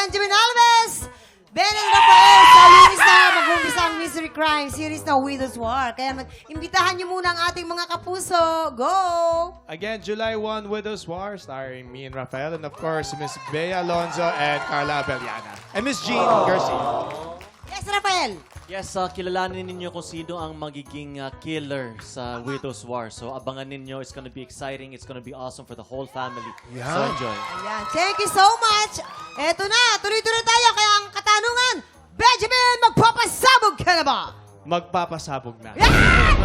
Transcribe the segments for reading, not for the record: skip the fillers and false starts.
Benjamin Alves, Beneng Rafael, sa linis na mag-umpisa ang Mystery Crime series na Widow's War. Kaya imbitahan niyo muna ang ating mga kapuso. Go! Again, July 1, Widow's War, starring me and Rafael, and of course, Miss Bea Alonzo and Carla Abellana. And Miss Jean Garcia. Yes, Rafael. Yes, kilalanin ninyo kung sino ang magiging killer sa Widow's War. So, abangan ninyo. It's gonna be exciting. It's gonna be awesome for the whole family. So, enjoy. Ayan. Thank you so much. Eto na, tuloy-tuloy tayo. Kaya ang katanungan, Benjamin, magpapasabog ka na ba? Magpapasabog na. Yan!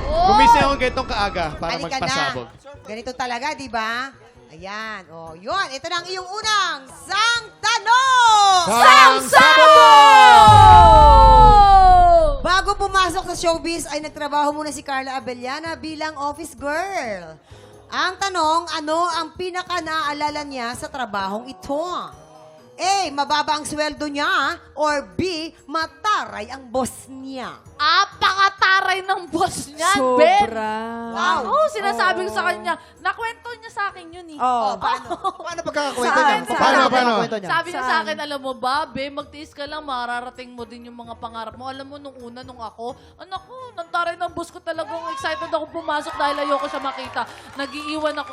Gumising ako ganitong kaaga para Halika magpasabog. na. Ganito talaga, di ba? Ayan. O, yun. Ito na ang iyong unang sang tanong! Bago pumasok sa showbiz ay nagtrabaho muna si Carla Abellana bilang office girl. Ang tanong, ano ang pinaka-naaalala niya sa trabahong ito? A. Mababa ang sweldo niya or B. Mataray ang boss niya. Apakataray ng boss niyan, Ben. Sobra. Wow. Oo, sinasabi ko sa kanya. Nakwento niya sa akin yun eh. Oh. Paano? pagkakakwento niya? Paano? Sabi niya sa Saan? akin, alam mo ba, Be, magtiis ka lang, mararating mo din yung mga pangarap mo. Alam mo, nung una, nung ako, anak ko, nantaray ng boss ko talagang excited ako pumasok dahil ayoko siya makita. Nag-iiwan ako,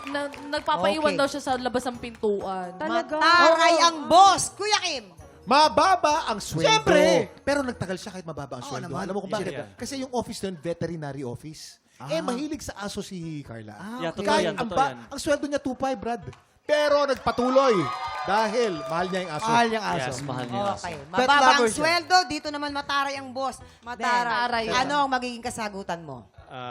nagpapaiwan Okay. daw siya sa labas ng pintuan. Talaga? Mataray ang boss. Kuya Kim. Mababa ang sweldo. Siyempre! Pero nagtagal siya kahit mababa ang Oo sweldo. naman. Alam mo kung bakit? Yeah. Kasi yung office na yun, veterinary office. Eh, mahilig sa aso si Carla. Yeah, totoo Kahit yan, ang, totoo yan. ang sweldo niya 2.5, Brad. Pero nagpatuloy dahil mahal niya yung aso. Mahal niyang aso. Yes, mahal niya. Okay. Pet Mababa ang lover siya. sweldo, dito naman mataray ang boss. Mataray. Ben, ano ang magiging kasagutan mo?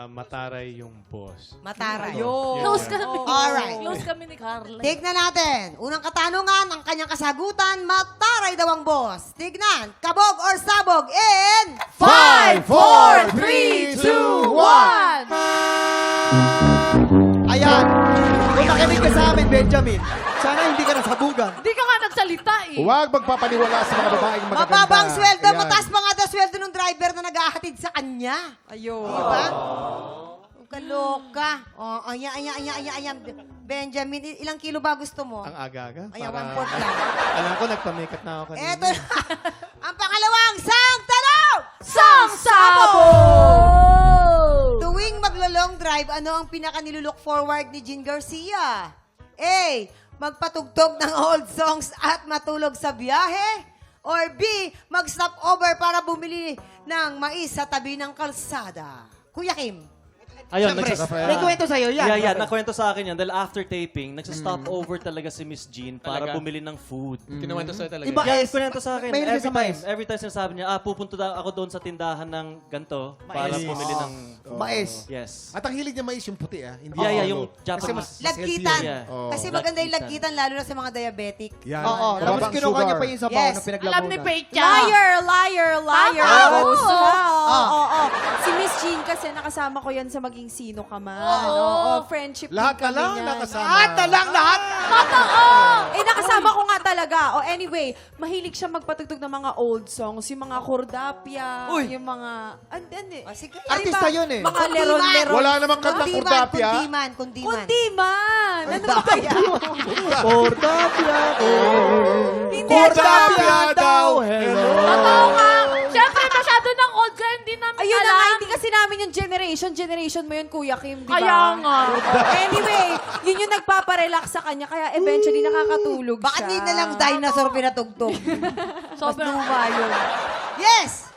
Mataray yung boss. Mataray. Close kami. Alright. Close kami ni Carla. Tignan natin. Unang katanungan, ang kanyang kasagutan, mataray daw ang boss. Tignan, kabog or sabog in 5, 4, 3, 2, 1! Ayan. Kung nakinig ka sa amin, Benjamin, sana hindi ka nasabugan. Hindi ka nga nagsalita eh. Huwag magpapaniwala sa mga babaeng magaganda. mababa ang sweldo, Ayan. mataas pa nga daw sweldo ng driver na naghahatid sa kanya. Ayun. Diba? Kaloka. Oh, ayan. Benjamin, ilang kilo ba gusto mo? Ang aga-aga. Ayan, para- 1/4 lang. Alam ko, nagpamikat na ako kanina. Eto na. Ang pangalawang sang tanong! Sang sabog! Tuwing maglo-long drive, ano ang pinaka-nilulook forward ni Jean Garcia? A. Magpatugtog ng old songs at matulog sa biyahe? Or B. Mag-stop over para bumili ng mais sa tabi ng kalsada? Kuya Kim. Ayun, May kwento sa'yo yan. Yeah, nakwento sa akin yan. Dahil after taping, nagsa-stop over talaga si Miss Jean para Talaga? bumili ng food. Kinuwento sa'yo talaga. Iba- Yes, kwento sa akin. Mahilig sa mais. Every time sinasabi niya, pupunta daw ako doon sa tindahan ng ganto para Mais. bumili ng... Mais. Yes. At ang hilig niya mais yung puti, ah. Hindi Yeah, yung yung ulo. Japanese. Kasi mas Lagkitan. healthy Yeah. yun. Oo. Kasi maganda yung Lagkitan. lagkitan, lalo na sa mga diabetic. Yan. Oo. Mababa Tapos ang kinuha niya sugar. pa yung sabaw Yes. na pinaglabunan. Alam ni Pecha. Liar. Tama. Oo. Si Miss Jean kasi nakasama ko yan sa maging sino ka man. Oo. Friendship Lahat din na kami lang niyan. nakasama. Lahat! Eh, nakasama ko nga talaga. O anyway, mahilig siya magpatugtog ng mga old songs. Yung mga Kordapia, Uy. yung mga... Sige. Artista yun eh. Mga leron-leron. Wala namang kantang kurdapya. Kundiman. Kundiman! Ano ba kaya? Kordapia. Hindi, Kurdapia daw. Hello. Totoo nga. Siyempre, masyado ng old kaya hindi namin Ayun na alam. nga, hindi kasi namin yung generation mo yun, Kuya Kim, di ba? Kaya nga. Anyway, yun yung nagpaparelax sa kanya, kaya eventually nakakatulog Bakit siya. hindi na lang dinosaur pinatugtog? Sobrang Luma yun. Yes!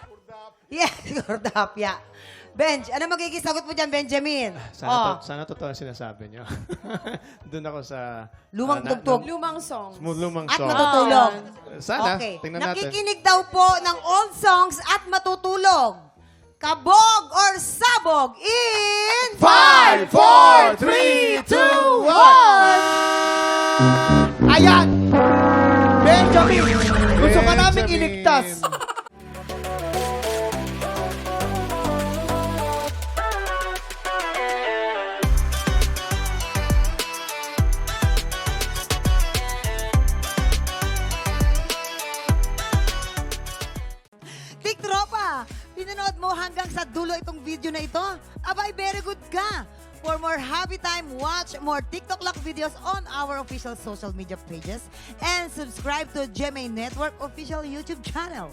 Yes, Kordapia. Benj, ano magiging sagot mo dyan, Benjamin? Sana totoo ang sinasabi niyo. Doon ako sa... Lumang tugtog. Lumang song. Lumang At song. matutulog. Sana. Okay. Tingnan natin. Nakikinig daw po ng old songs at matutulog. Kabog or sabog in 5, 4, 3, 2, 1. Ayan! Benjamin! Gusto ka namin iligtas. Tik Tropa, pinanood mo hanggang sa dulo itong video na ito? Abay, very good ka. For more happy time, watch more TikTok Lock videos on our official social media pages and subscribe to GMA Network official YouTube channel.